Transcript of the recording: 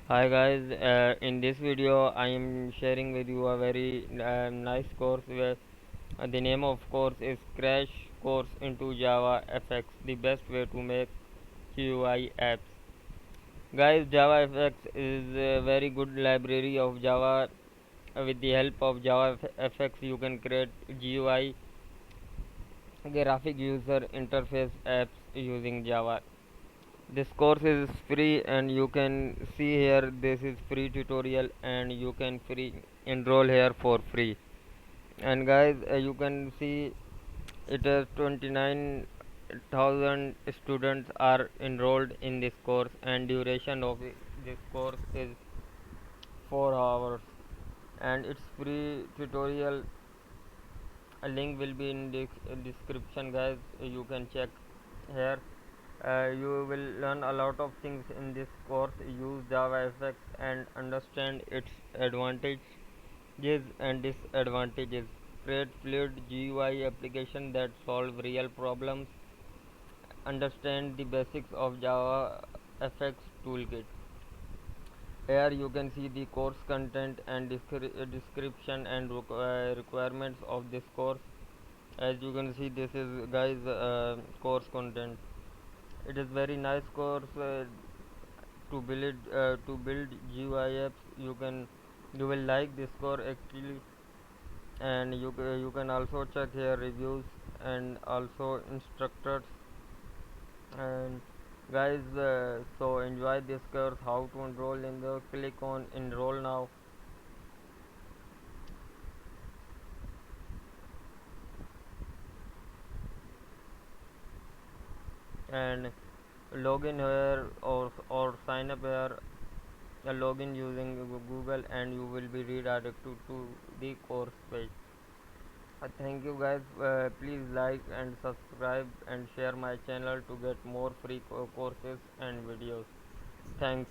Hi guys, in this video I am sharing with you a very nice course where the name of course is Crash Course into JavaFX, the best way to make GUI apps. Guys, JavaFX is a very good library of Java. With the help of JavaFX you can create GUI, graphic user interface apps using Java. This course is free and you can see here this is free tutorial and you can free enroll here for free. And guys, you can see it is 29,000 students are enrolled in this course and duration of this course is 4 hours and it's free tutorial. A link will be in the description guys, you can check here. You will learn a lot of things in this course. Use JavaFX and understand its advantages and disadvantages. Create fluid GUI application that solve real problems. Understand the basics of JavaFX toolkit. Here you can see the course content and description and requirements of this course. As you can see, this is guys course content. It is very nice course to build GUI apps. You will like this course actually, and you can also check here reviews and also instructors. And guys, so enjoy this course. How to enroll in the click on enroll now and login here or sign up here. Login using Google and you will be redirected to the course page. Thank you guys. Please like and subscribe and share my channel to get more free courses and videos. Thanks.